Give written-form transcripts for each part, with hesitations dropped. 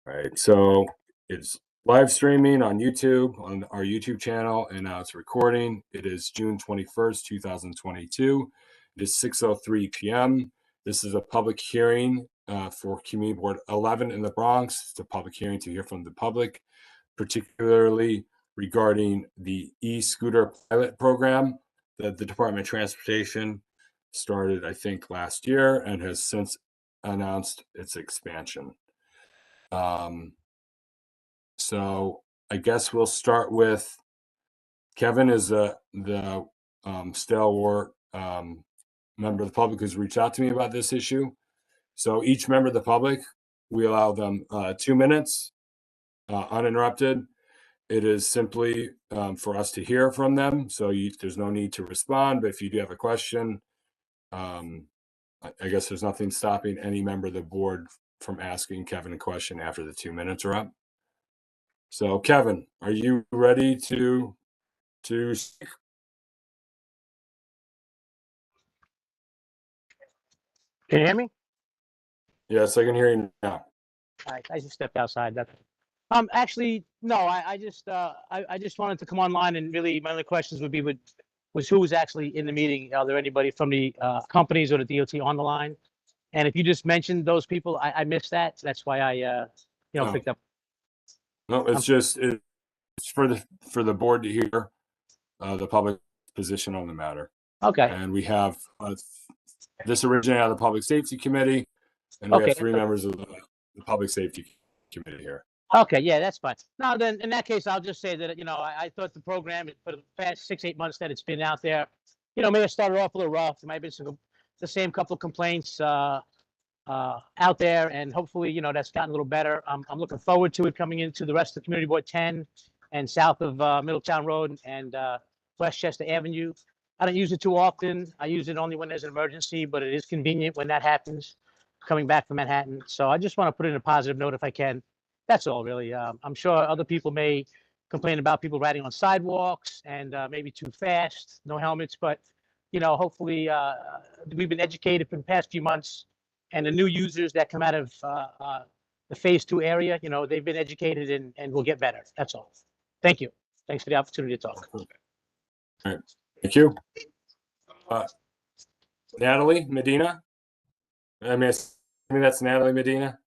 Right. So it's live streaming on YouTube, on our YouTube channel, and now it's recording. It is June 21st, 2022. It is 6:03 p.m. This is a public hearing for Community Board 11 in the Bronx. It's a public hearing to hear from the public, particularly regarding the e-scooter pilot program that the Department of Transportation started, I think, last year and has since announced its expansion. So I guess we'll start with Kevin is the stalwart member of the public who's reached out to me about this issue. So each member of the public, we allow them 2 minutes uninterrupted. It is simply for us to hear from them. So there's no need to respond. But if you do have a question, I guess there's nothing stopping any member of the board from asking Kevin a question after the 2 minutes are up. So Kevin, are you ready to speak? Can you hear me? Yes, I can hear you now. All right, I just stepped outside. Actually, no. I just wanted to come online, and really, my only questions would be was who was actually in the meeting? Are there anybody from the companies or the DOT on the line? And if you just mentioned those people, I missed that. So that's why I Oh. picked up. No, it's for the board to hear the public position on the matter. Okay. And we have this originated out of the Public Safety Committee, and we Okay. have 3 members of the Public Safety Committee here. Okay, yeah, that's fine. Now then, in that case, I'll just say that I thought the program for the past 6-8 months that it's been out there, may have started off a little rough. There might have been the same couple of complaints out there, and hopefully, that's gotten a little better. I'm looking forward to it coming into the rest of Community Board 10 and south of Middletown Road and Westchester Avenue. I don't use it too often. I use it only when there's an emergency, but it is convenient when that happens, coming back from Manhattan. So I just want to put in a positive note if I can. That's all, really. I'm sure other people may complain about people riding on sidewalks and maybe too fast, no helmets. But, hopefully we've been educated for the past few months. And the new users that come out of the phase 2 area, they've been educated and will get better. That's all. Thank you. Thanks for the opportunity to talk. All right. Thank you. Natalie Medina? I mean that's Natalie Medina.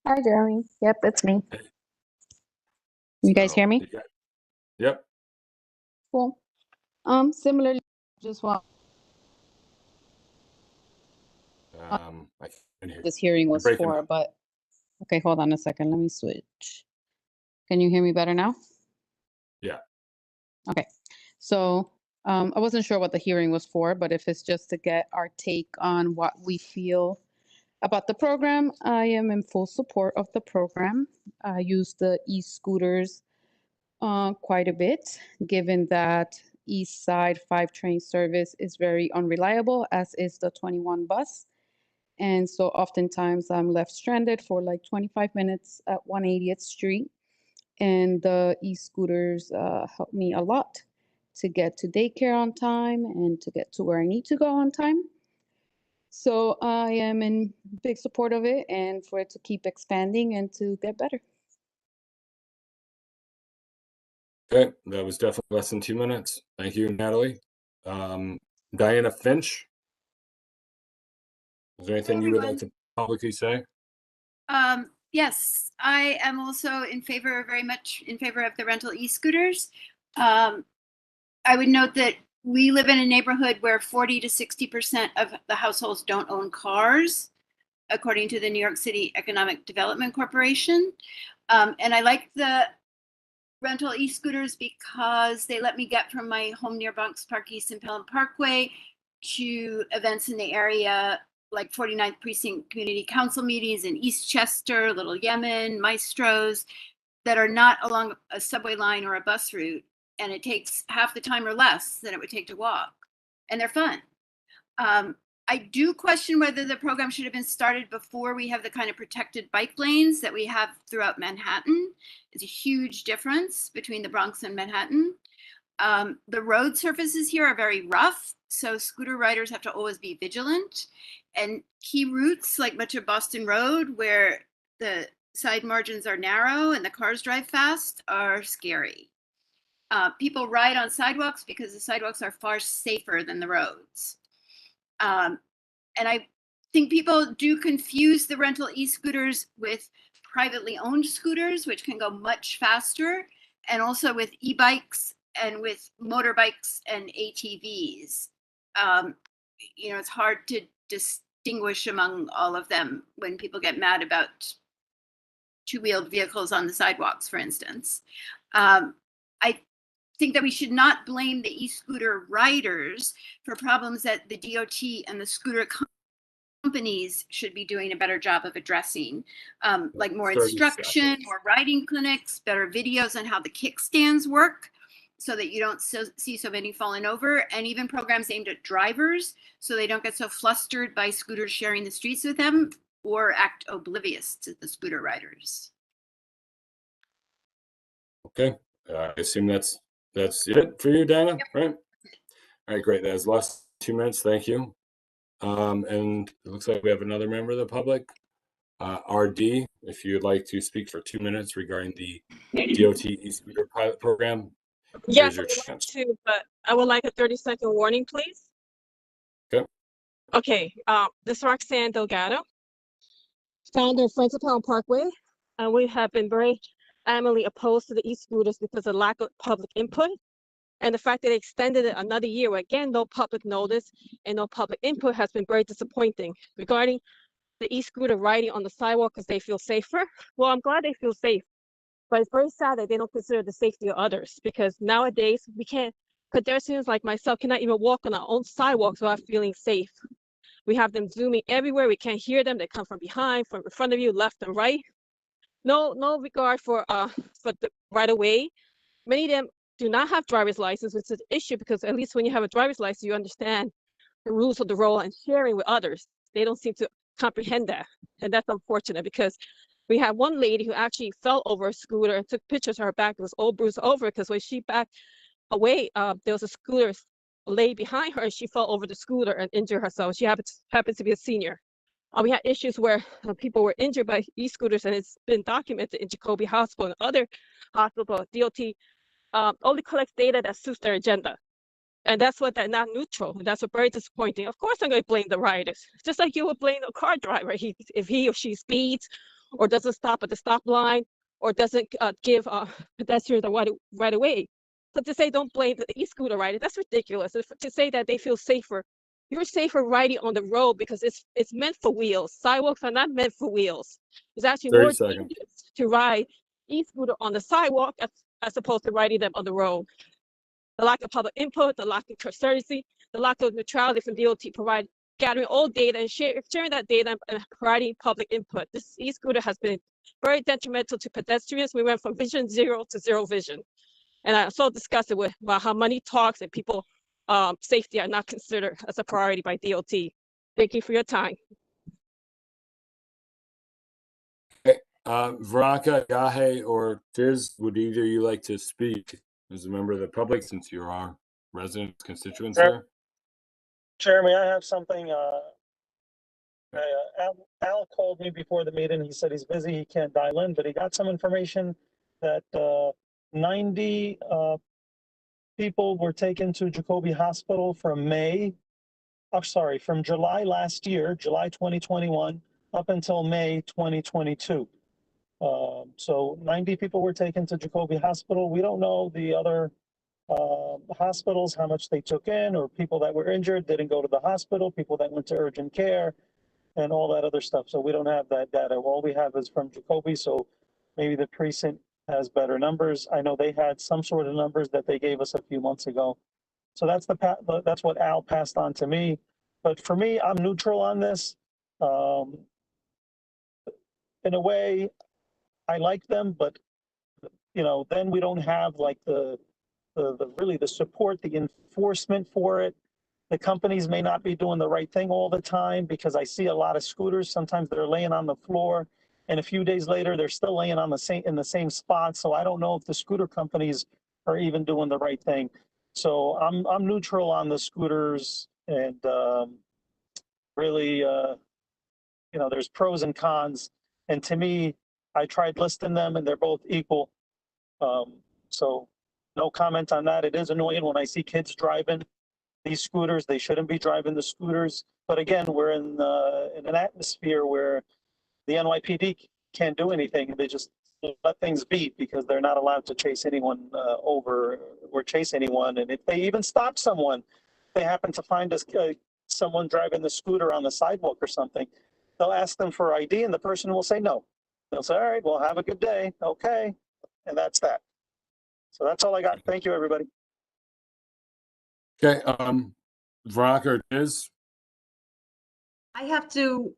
Hi, Jeremy. Yep, it's me. You guys hear me? Yep. Cool. Similarly, just want this hearing was for, but okay, hold on a second. Let me switch. Can you hear me better now? Yeah. Okay. So I wasn't sure what the hearing was for, but if it's just to get our take on what we feel about the program, I am in full support of the program. I use the e-scooters quite a bit, given that East Side 5 train service is very unreliable, as is the 21 bus. And so oftentimes I'm left stranded for like 25 minutes at 180th Street. And the e-scooters help me a lot to get to daycare on time and to get to where I need to go on time. So I am in big support of it and for it to keep expanding and to get better. Okay, that was definitely less than 2 minutes. Thank you, Natalie. Diana Finch, is there anything you would like to publicly say? Yes, I am also very much in favor of the rental e-scooters. I would note that we live in a neighborhood where 40 to 60% of the households don't own cars, according to the New York City Economic Development Corporation. And I like the rental e-scooters because they let me get from my home near Bronx Park East and Pelham Parkway to events in the area, like 49th Precinct Community Council meetings in Eastchester, Little Yemen, Maestros, that are not along a subway line or a bus route. And it takes half the time or less than it would take to walk. And they're fun. I do question whether the program should have been started before we have the kind of protected bike lanes that we have throughout Manhattan. It's a huge difference between the Bronx and Manhattan. The road surfaces here are very rough, so scooter riders have to always be vigilant. And key routes like Metro Boston Road, where the side margins are narrow and the cars drive fast are scary. People ride on sidewalks because the sidewalks are far safer than the roads. And I think people do confuse the rental e-scooters with privately owned scooters, which can go much faster, and also with e-bikes and with motorbikes and ATVs. It's hard to distinguish among all of them when people get mad about two-wheeled vehicles on the sidewalks, for instance. I think that we should not blame the e-scooter riders for problems that the DOT and the scooter companies should be doing a better job of addressing, like more 30 instruction, seconds. more riding clinics, better videos on how the kickstands work so that you don't see so many falling over, and even programs aimed at drivers so they don't get so flustered by scooters sharing the streets with them or act oblivious to the scooter riders. Okay, I assume that's it for you, Dana, right? All right, great. That was the last 2 minutes. Thank you. And it looks like we have another member of the public, RD. If you'd like to speak for 2 minutes regarding the DOT e-scooter pilot program, Yes, here's I your would like chance. to, but I would like a 30-second warning, please. Okay. Okay, this is Roxanne Delgado, founder of Friends of Pelham Parkway, and we have been very adamantly opposed to the e-scooters because of lack of public input, and the fact that they extended it another year, where again, no public notice and no public input, has been very disappointing. Regarding the e-scooter riding on the sidewalk because they feel safer, well, I'm glad they feel safe. But it's very sad that they don't consider the safety of others, because nowadays pedestrians like myself cannot even walk on our own sidewalks without feeling safe. We have them zooming everywhere. We can't hear them. They come from behind, from in front of you, left and right. No regard for the right of way. Many of them do not have driver's license, which is an issue because at least when you have a driver's license, you understand the rules of the road and sharing with others. They don't seem to comprehend that, and that's unfortunate because we had one lady who actually fell over a scooter and took pictures of her back. It was all bruised over because when she backed away, there was a scooter laid behind her and she fell over the scooter and injured herself. She happened to be a senior. We had issues where people were injured by e-scooters, and it's been documented in Jacoby Hospital and other hospitals. DOT only collects data that suits their agenda. And that's what they're not neutral. And that's what very disappointing. Of course, I'm going to blame the riders, just like you would blame the car driver if he or she speeds or doesn't stop at the stop line or doesn't give pedestrians the right away. So to say don't blame the e-scooter rider, that's ridiculous. To say that they feel safer, you're safer riding on the road because it's meant for wheels. Sidewalks are not meant for wheels. It's actually 30 more seconds. dangerous to ride e-scooter on the sidewalk as opposed to riding them on the road. The lack of public input, the lack of transparency, the lack of neutrality from DOT provide gathering all data and sharing that data and providing public input. This e-scooter has been very detrimental to pedestrians. We went from vision zero to zero vision. And I'm so disgusted with about how money talks and people safety are not considered as a priority by DOT. Thank you for your time. Veronica, Yahe, or Tiz, would either of you like to speak as a member of the public since you're our resident constituents here? Jeremy, I have something. Al called me before the meeting. He said he's busy, he can't dial in, but he got some information that 90 people were taken to Jacoby Hospital from July last year, July 2021, up until May 2022. So 90 people were taken to Jacoby Hospital. We don't know the other hospitals, how much they took in, or people that were injured didn't go to the hospital, people that went to urgent care, and all that other stuff. So we don't have that data. All we have is from Jacoby. So maybe the precinct has better numbers. I know they had some sort of numbers that they gave us a few months ago. So that's that's what Al passed on to me. But for me, I'm neutral on this. In a way, I like them, but then we don't have like the support, the enforcement for it. The companies may not be doing the right thing all the time, because I see a lot of scooters. Sometimes they're laying on the floor, and a few days later they're still laying on in the same spot. So I don't know if the scooter companies are even doing the right thing. So I'm neutral on the scooters, and really, there's pros and cons. And to me, I tried listing them and they're both equal. So no comment on that. It is annoying when I see kids driving these scooters. They shouldn't be driving the scooters. But again, we're in an atmosphere where the NYPD can't do anything. They just let things be because they're not allowed to chase anyone over or chase anyone. And if they even stop someone, they happen to find us someone driving the scooter on the sidewalk or something, they'll ask them for ID and the person will say no. They'll say, all right, well, have a good day. Okay. And that's that. So that's all I got. Thank you, everybody. Okay, Veronica, is I have to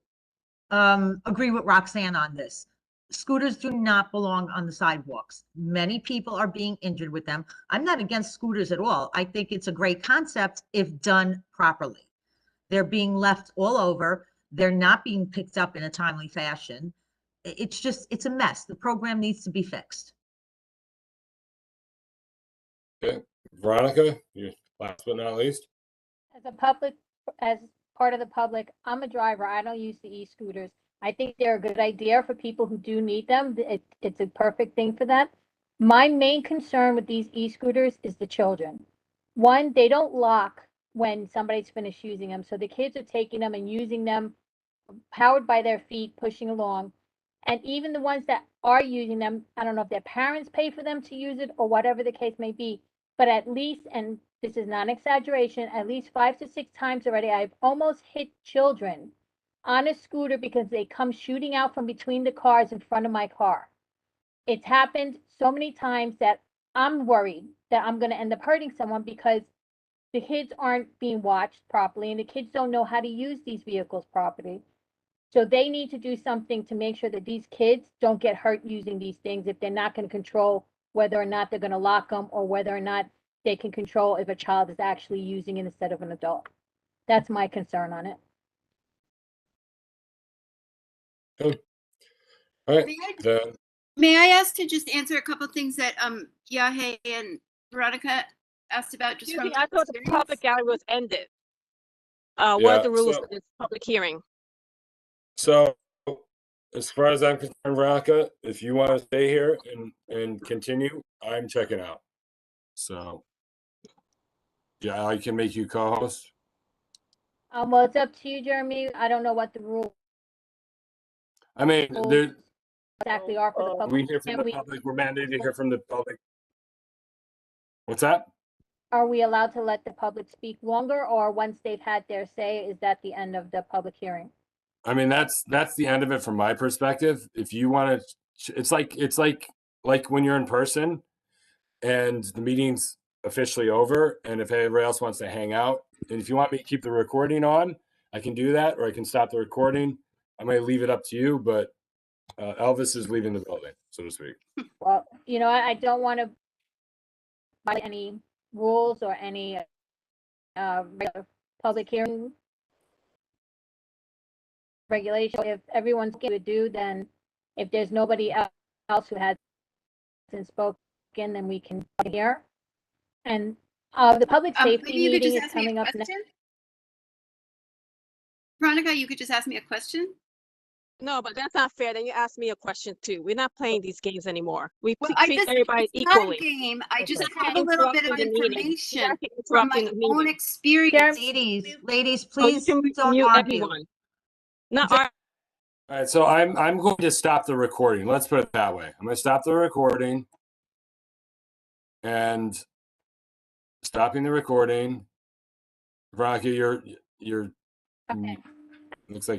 agree with Roxanne on this. Scooters do not belong on the sidewalks. Many people are being injured with them. I'm not against scooters at all. I think it's a great concept if done properly. They're being left all over. They're not being picked up in a timely fashion. It's a mess. The program needs to be fixed. okay. Veronica, you last but not least. As part of the public, I'm a driver. I don't use the e-scooters. I think they're a good idea for people who do need them. It's a perfect thing for that. My main concern with these e-scooters is the children. One, they don't lock when somebody's finished using them. So the kids are taking them and using them powered by their feet, pushing along. And even the ones that are using them, I don't know if their parents pay for them to use it or whatever the case may be, but at least, and this is not an exaggeration, at least 5 to 6 times already, I've almost hit children on a scooter because they come shooting out from between the cars in front of my car. It's happened so many times that I'm worried that I'm going to end up hurting someone because the kids aren't being watched properly and the kids don't know how to use these vehicles properly. So they need to do something to make sure that these kids don't get hurt using these things if they're not going to control whether or not they're going to lock them or whether or not they can control if a child is actually using it instead of an adult. That's my concern on it. All right. May I, Then, may I ask to just answer a couple of things that Yahe and Veronica asked about just Excuse from me, I thought the experience? public gallery was ended. What yeah, are the rules so- of this public hearing? So, as far as I'm concerned, Veronica, if you want to stay here and continue, I'm checking out. So, yeah, I can make you co-host. Well, it's up to you, Jeremy. I don't know what the rules I mean, there, exactly are for the public. we hear from Can the we- public. We're mandated to hear from the public. What's that? Are we allowed to let the public speak longer, or once they've had their say, is that the end of the public hearing? I mean, that's the end of it from my perspective. If you want to, it's like when you're in person and the meeting's officially over, and if everybody else wants to hang out, and if you want me to keep the recording on, I can do that, or I can stop the recording. I might leave it up to you, but Elvis is leaving the building, so to speak. Well, I don't want to violate any rules or any regular public hearing regulation. If everyone's going to do, then if there's nobody else who hasn't spoken, then we can hear. And the public safety Maybe you could meeting just is ask me a coming up next. question. Veronica, you could just ask me a question. No, but that's not fair. Then you ask me a question too. We're not playing these games anymore. We Well, treat everybody it's not a equally. game. I just You're have a little bit of interrupting the meeting. information You're actually from my interrupting the own meeting. experience. Ladies, Oh, you please can don't mute argue. everyone. Not All right, so I'm going to stop the recording. Let's put it that way. I'm going to stop the recording, and stopping the recording. Veronica, you're Okay. looks like you're